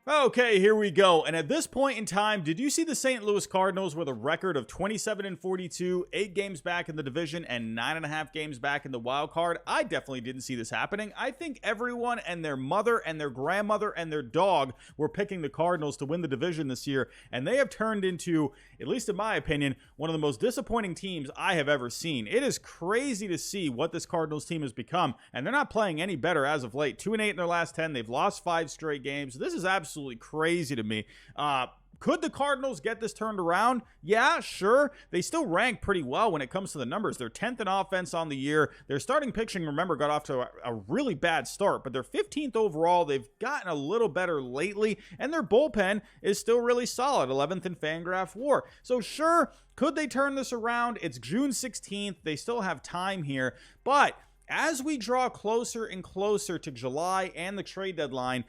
Okay, here we go. And at this point in time, did you see the St. Louis Cardinals with a record of 27-42, 8 games back in the division, and 9.5 games back in the wild card? I definitely didn't see this happening. I think everyone and their mother and their grandmother and their dog were picking the Cardinals to win the division this year, and they have turned into, at least in my opinion, one of the most disappointing teams I have ever seen. It is crazy to see what this Cardinals team has become, and they're not playing any better as of late. 2-8 in their last 10. They've lost 5 straight games. This is absolutely crazy to me. Could the Cardinals get this turned around? Yeah, sure. They still rank pretty well when it comes to the numbers. They're 10th in offense on the year. Their starting pitching, remember, got off to a really bad start, but they're 15th overall. They've gotten a little better lately, and their bullpen is still really solid, 11th in Fangraph WAR. So sure, could they turn this around? It's June 16th. They still have time here, but as we draw closer and closer to July and the trade deadline,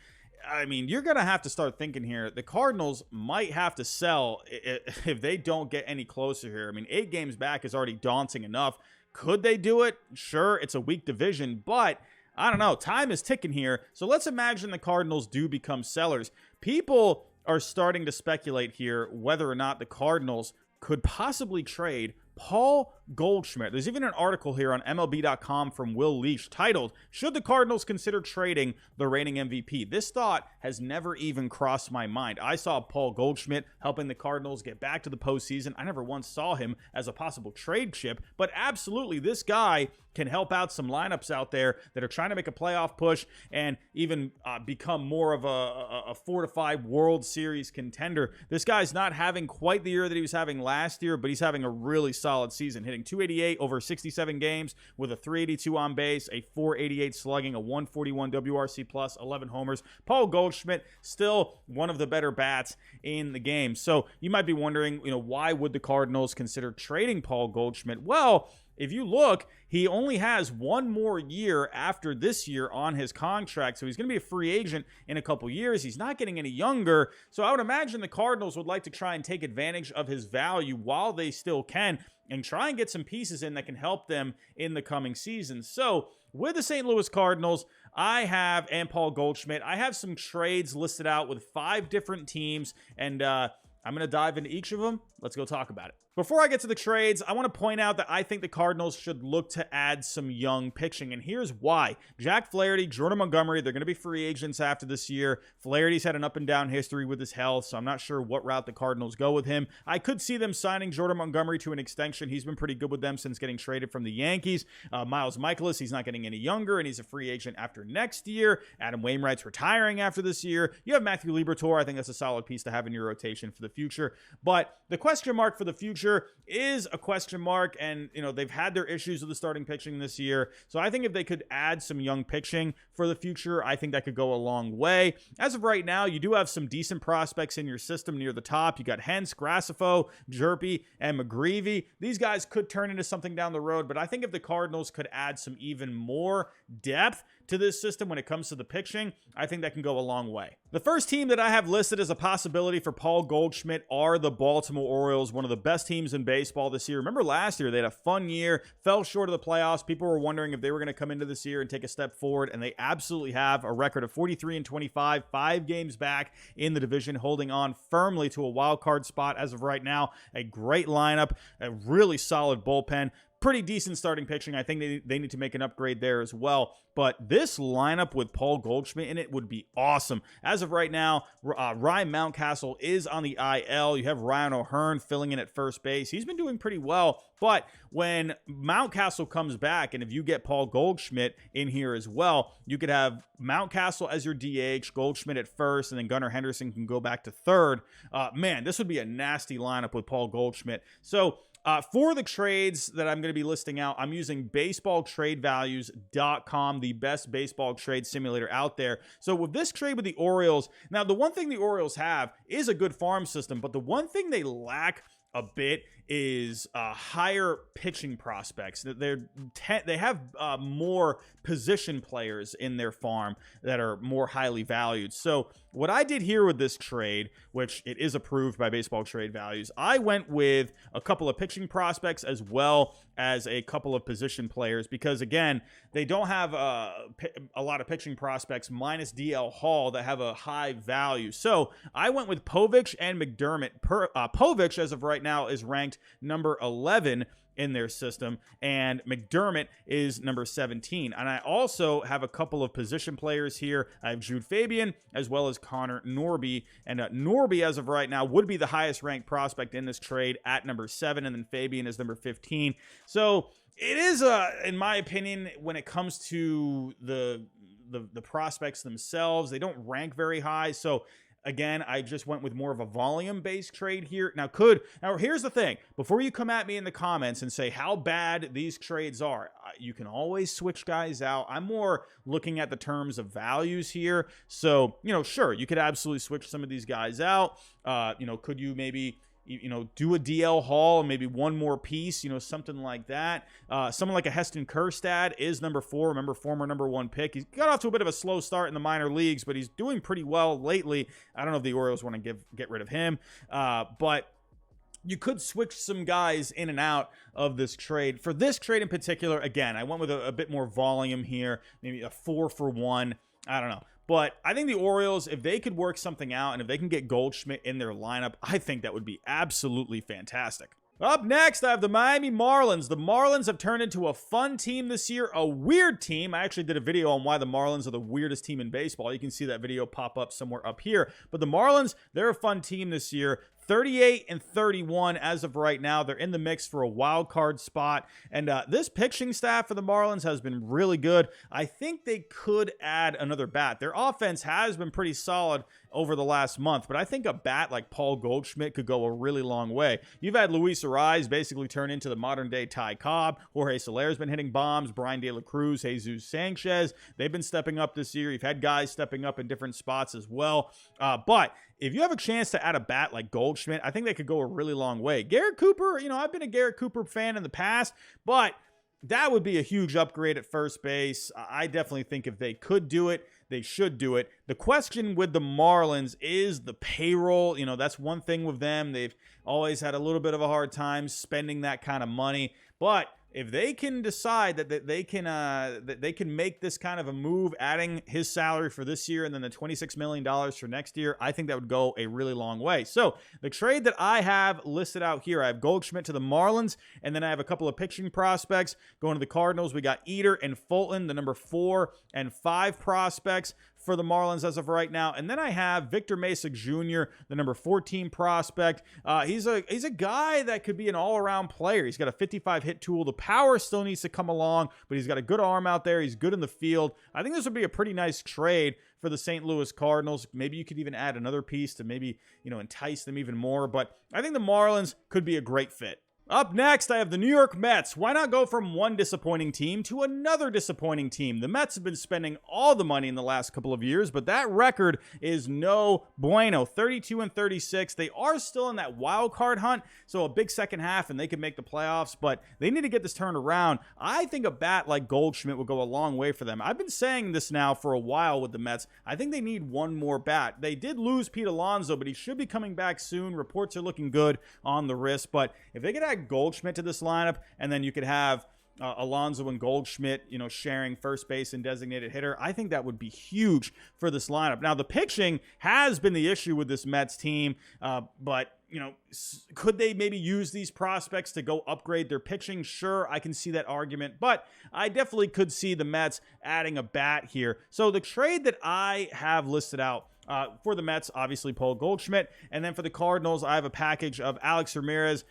I mean, you're going to have to start thinking here. The Cardinals might have to sell if they don't get any closer here. I mean, 8 games back is already daunting enough. Could they do it? Sure, it's a weak division, but I don't know. Time is ticking here. So let's imagine the Cardinals do become sellers. People are starting to speculate here whether or not the Cardinals could possibly trade Paul Goldschmidt. There's even an article here on MLB.com from Will Leach titled, "Should the Cardinals consider trading the reigning MVP?" This thought has never even crossed my mind. I saw Paul Goldschmidt helping the Cardinals get back to the postseason. I never once saw him as a possible trade chip, but absolutely this guy can help out some lineups out there that are trying to make a playoff push and even become more of a 4-5 World Series contender. This guy's not having quite the year that he was having last year, but he's having a really solid season, hitting .288 over 67 games with a .382 on base, a .488 slugging, a .141 WRC plus, 11 homers. Paul Goldschmidt, still one of the better bats in the game. So you might be wondering, why would the Cardinals consider trading Paul Goldschmidt? Well, if you look, he only has one more year after this year on his contract, so he's going to be a free agent in a couple years. He's not getting any younger, so I would imagine the Cardinals would like to try and take advantage of his value while they still can and try and get some pieces in that can help them in the coming season. So with the St. Louis Cardinals, and Paul Goldschmidt, I have some trades listed out with 5 different teams, and I'm going to dive into each of them. Let's go talk about it. Before I get to the trades, I want to point out that I think the Cardinals should look to add some young pitching, and here's why. Jack Flaherty, Jordan Montgomery, they're going to be free agents after this year. Flaherty's had an up and down history with his health, so I'm not sure what route the Cardinals go with him. I could see them signing Jordan Montgomery to an extension. He's been pretty good with them since getting traded from the Yankees. Miles Mikolas, he's not getting any younger, and he's a free agent after next year. Adam Wainwright's retiring after this year. You have Matthew Liberatore. I think that's a solid piece to have in your rotation for the future. But the question mark for the future is a question mark, and they've had their issues with the starting pitching this year. So I think if they could add some young pitching for the future, I think that could go a long way. As of right now, you do have some decent prospects in your system near the top. You got Hentz, Grassifo, Jerpy, and McGreevy. These guys could turn into something down the road, but I think if the Cardinals could add some even more depth to this system when it comes to the pitching, I think that can go a long way. The first team that I have listed as a possibility for Paul Goldschmidt are the Baltimore Orioles, one of the best teams in baseball this year. Remember last year, they had a fun year, fell short of the playoffs. People were wondering if they were going to come into this year and take a step forward, and they absolutely have. A record of 43-25, 5 games back in the division, holding on firmly to a wild card spot as of right now. A great lineup, a really solid bullpen. Pretty decent starting pitching. I think they need to make an upgrade there as well. But this lineup with Paul Goldschmidt in it would be awesome. As of right now, Ryan Mountcastle is on the IL. You have Ryan O'Hearn filling in at first base. He's been doing pretty well. But when Mountcastle comes back, and if you get Paul Goldschmidt in here as well, you could have Mountcastle as your DH, Goldschmidt at first, and then Gunnar Henderson can go back to third. Man, this would be a nasty lineup with Paul Goldschmidt. So for the trades that I'm going to be listing out, I'm using baseballtradevalues.com, the best baseball trade simulator out there. So with this trade with the Orioles, now the one thing the Orioles have is a good farm system, but the one thing they lack a bit is higher pitching prospects. They have more position players in their farm that are more highly valued. So what I did here with this trade, which it is approved by Baseball Trade Values, I went with a couple of pitching prospects as well as a couple of position players because, again, they don't have a lot of pitching prospects minus DL Hall that have a high value. So I went with Povich and McDermott. Povich, as of right now, is ranked number 11 in their system, and McDermott is number 17. And I also have a couple of position players here. I have Jude Fabian as well as Connor Norby, and Norby, as of right now, would be the highest ranked prospect in this trade at number 7, and then Fabian is number 15. So it is, in my opinion, when it comes to the prospects themselves, they don't rank very high. So again, I just went with more of a volume-based trade here. Now, here's the thing. Before you come at me in the comments and say how bad these trades are, you can always switch guys out. I'm more looking at the terms of values here. So, sure, you could absolutely switch some of these guys out. Could you maybe do a DL Hall and maybe one more piece, something like that. Someone like a Heston Kjerstad is number 4, remember, former number 1 pick. He's got off to a bit of a slow start in the minor leagues, but he's doing pretty well lately. I don't know if the Orioles want to get rid of him, but you could switch some guys in and out of this trade. For this trade in particular, again, I went with a bit more volume here, maybe a 4-for-1. I don't know. But I think the Orioles, if they could work something out and if they can get Goldschmidt in their lineup, I think that would be absolutely fantastic. Up next, I have the Miami Marlins. The Marlins have turned into a fun team this year, a weird team. I actually did a video on why the Marlins are the weirdest team in baseball. You can see that video pop up somewhere up here. But the Marlins, they're a fun team this year. 38-31 as of right now. They're in the mix for a wild card spot. And this pitching staff for the Marlins has been really good. I think they could add another bat. Their offense has been pretty solid over the last month, but I think a bat like Paul Goldschmidt could go a really long way. You've had Luis Ariz basically turn into the modern day Ty Cobb. Jorge Soler's been hitting bombs. Brian De La Cruz, Jesus Sanchez, they've been stepping up this year. You've had guys stepping up in different spots as well. But if you have a chance to add a bat like Goldschmidt, I think they could go a really long way. Garrett Cooper, I've been a Garrett Cooper fan in the past, but that would be a huge upgrade at first base. I definitely think if they could do it, they should do it. The question with the Marlins is the payroll. That's one thing with them. They've always had a little bit of a hard time spending that kind of money. But if they can decide that they can make this kind of a move, adding his salary for this year and then the $26 million for next year, I think that would go a really long way. So the trade that I have listed out here, I have Goldschmidt to the Marlins, and then I have a couple of pitching prospects going to the Cardinals. We got Eater and Fulton, the number 4 and 5 prospects for the Marlins as of right now. And then I have Victor Mesa Jr., the number 14 prospect. He's a guy that could be an all-around player. He's got a 55 hit tool. The power still needs to come along, but he's got a good arm out there. He's good in the field. I think this would be a pretty nice trade for the St. Louis Cardinals. Maybe you could even add another piece to maybe, entice them even more. But I think the Marlins could be a great fit. Up next, I have the New York Mets. Why not go from one disappointing team to another disappointing team? The Mets have been spending all the money in the last couple of years, but that record is no bueno. 32-36. They are still in that wild card hunt, so a big second half and they can make the playoffs, but they need to get this turned around. I think a bat like Goldschmidt will go a long way for them. I've been saying this now for a while with the Mets. I think they need one more bat. They did lose Pete Alonso, but he should be coming back soon. Reports are looking good on the wrist, but if they could add Goldschmidt to this lineup, and then you could have Alonso and Goldschmidt, sharing first base and designated hitter, I think that would be huge for this lineup. Now, the pitching has been the issue with this Mets team, but could they maybe use these prospects to go upgrade their pitching? Sure, I can see that argument, but I definitely could see the Mets adding a bat here. So the trade that I have listed out for the Mets, obviously Paul Goldschmidt, and then for the Cardinals, I have a package of Alex Ramirez,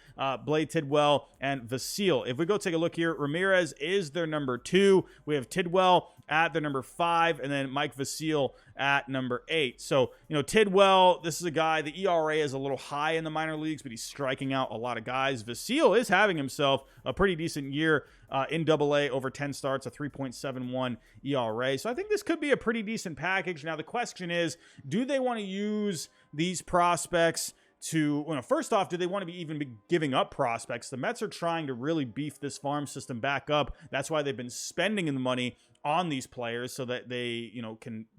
Blade Tidwell, and Vasil. If we go take a look here, Ramirez is their number 2. We have Tidwell at their number 5, and then Mike Vasil at number 8. So, Tidwell, this is a guy, the ERA is a little high in the minor leagues, but he's striking out a lot of guys. Vasil is having himself a pretty decent year in AA, over 10 starts, a 3.71 ERA. So I think this could be a pretty decent package. Now, the question is, do they want to use these prospects to, first off, do they want to even be giving up prospects? The Mets are trying to really beef this farm system back up. That's why they've been spending the money on these players so that they,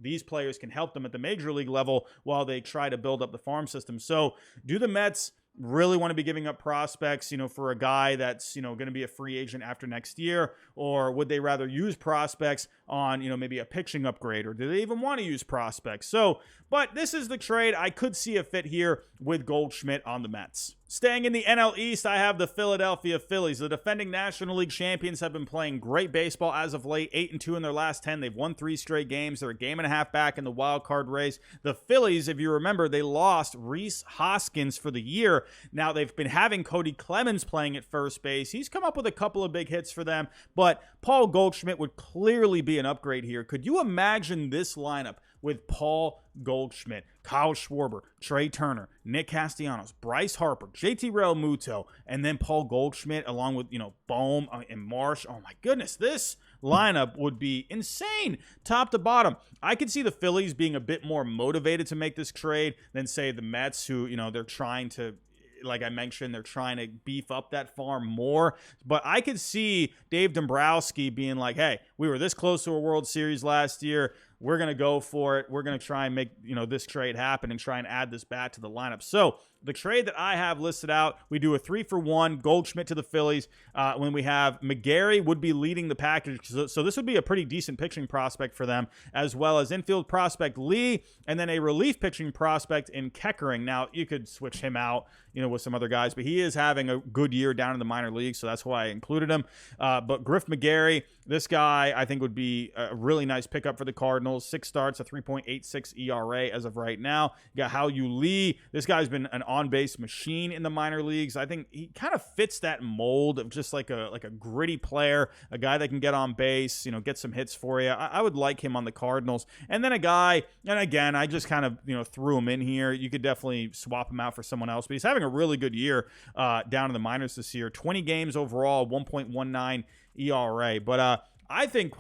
these players can help them at the major league level while they try to build up the farm system. So do the Mets really want to be giving up prospects, for a guy that's, going to be a free agent after next year? Or would they rather use prospects on, maybe a pitching upgrade? Or do they even want to use prospects? So, but this is the trade. I could see a fit here with Goldschmidt on the Mets. Staying in the NL East, I have the Philadelphia Phillies. The defending National League champions have been playing great baseball as of late, 8-2 in their last 10. They've won 3 straight games. They're a game and a half back in the wild card race. The Phillies, if you remember, they lost Rhys Hoskins for the year. Now, they've been having Cody Clemens playing at first base. He's come up with a couple of big hits for them, but Paul Goldschmidt would clearly be an upgrade here. Could you imagine this lineup with Paul Goldschmidt, Kyle Schwarber, Trey Turner, Nick Castellanos, Bryce Harper, JT Realmuto, and then Paul Goldschmidt along with, Bohm and Marsh? Oh my goodness, this lineup would be insane top to bottom. I could see the Phillies being a bit more motivated to make this trade than, say, the Mets, who, they're trying to, like I mentioned, they're trying to beef up that farm more. But I could see Dave Dombrowski being like, hey, we were this close to a World Series last year. We're going to go for it. We're going to try and make, this trade happen and try and add this back to the lineup. So the trade that I have listed out, we do a 3-for-1, Goldschmidt to the Phillies. When we have McGarry would be leading the package. So this would be a pretty decent pitching prospect for them, as well as infield prospect Lee, and then a relief pitching prospect in Keckering. Now, you could switch him out, with some other guys, but he is having a good year down in the minor leagues, so that's why I included him. But Griff McGarry, this guy, I think would be a really nice pickup for the Cardinals. 6 starts, a 3.86 ERA as of right now. You got Hao Yu Lee. This guy's been an on-base machine in the minor leagues. I think he kind of fits that mold of just like a gritty player, a guy that can get on base, get some hits for you. I would like him on the Cardinals. And then a guy, and again, I just kind of, threw him in here. You could definitely swap him out for someone else, but he's having a really good year down in the minors this year. 20 games overall, 1.19 ERA. But I think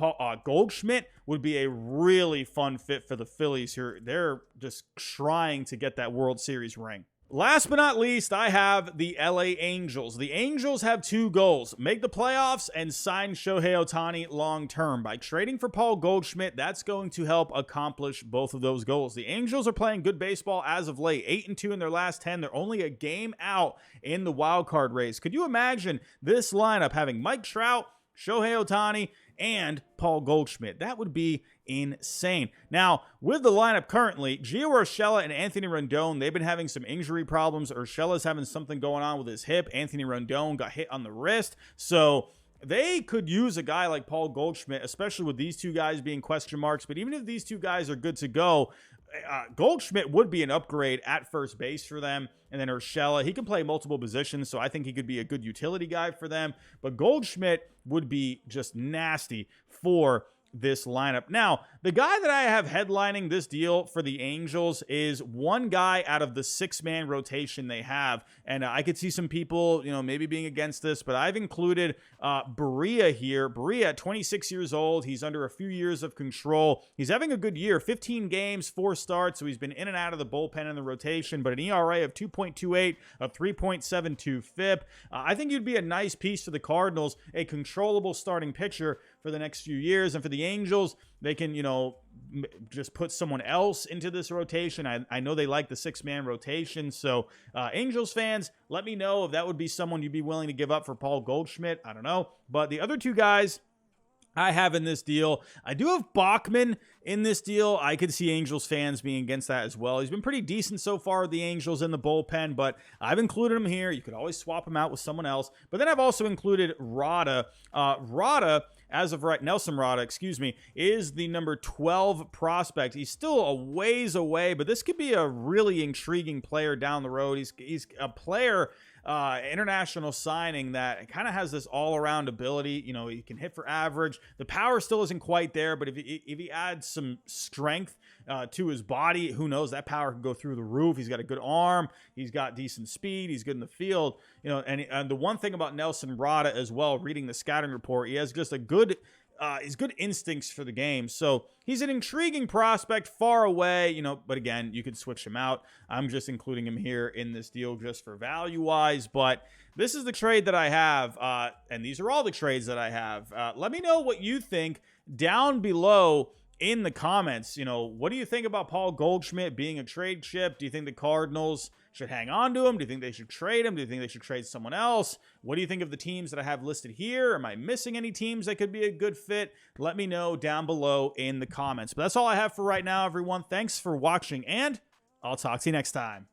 Goldschmidt would be a really fun fit for the Phillies here. They're just trying to get that World Series ring. Last but not least, I have the LA Angels. The Angels have 2 goals: make the playoffs and sign Shohei Ohtani long-term. By trading for Paul Goldschmidt, that's going to help accomplish both of those goals. The Angels are playing good baseball as of late, 8-2 in their last 10. They're only a game out in the wild card race. Could you imagine this lineup having Mike Trout, Shohei Ohtani, and Paul Goldschmidt? That would be insane. Now, with the lineup currently, Gio Urshela and Anthony Rendon, they've been having some injury problems. Urshela's having something going on with his hip. Anthony Rendon got hit on the wrist. So they could use a guy like Paul Goldschmidt, especially with these 2 guys being question marks. But even if these 2 guys are good to go, Goldschmidt would be an upgrade at first base for them. And then Urshela, he can play multiple positions, so I think he could be a good utility guy for them. But Goldschmidt would be just nasty for this lineup. Now, the guy that I have headlining this deal for the Angels is one guy out of the 6-man rotation they have. And I could see some people, maybe being against this, but I've included Berea here. Berea, 26 years old. He's under a few years of control. He's having a good year, 15 games, 4 starts. So he's been in and out of the bullpen in the rotation, but an ERA of 2.28, a 3.72 FIP. I think you'd be a nice piece for the Cardinals, a controllable starting pitcher for the next few years. And for the Angels, they can, just put someone else into this rotation. I know they like the 6-man rotation. So Angels fans, let me know if that would be someone you'd be willing to give up for Paul Goldschmidt. I don't know. But the other 2 guys I have in this deal, I do have Bachman in this deal. I could see Angels fans being against that as well. He's been pretty decent so far with the Angels in the bullpen, but I've included him here. You could always swap him out with someone else. But then I've also included Rada. As of right, Nelson Rada, is the number 12 prospect. He's still a ways away, but this could be a really intriguing player down the road. He's a player, international signing that kind of has this all-around ability. He can hit for average. The power still isn't quite there, but if he adds some strength to his body, who knows? That power can go through the roof. He's got a good arm. He's got decent speed. He's good in the field. And the one thing about Nelson Rada as well, reading the scouting report, he has just a good he's good instincts for the game. So he's an intriguing prospect, far away, but again, you could switch him out. I'm just including him here in this deal just for value-wise, but this is the trade that I have, and these are all the trades that I have. Let me know what you think down below in the comments. What do you think about Paul Goldschmidt being a trade chip? Do you think the Cardinals should hang on to him? Do you think they should trade him? Do you think they should trade someone else? What do you think of the teams that I have listed here? Am I missing any teams that could be a good fit? Let me know down below in the comments. But that's all I have for right now, everyone. Thanks for watching, and I'll talk to you next time.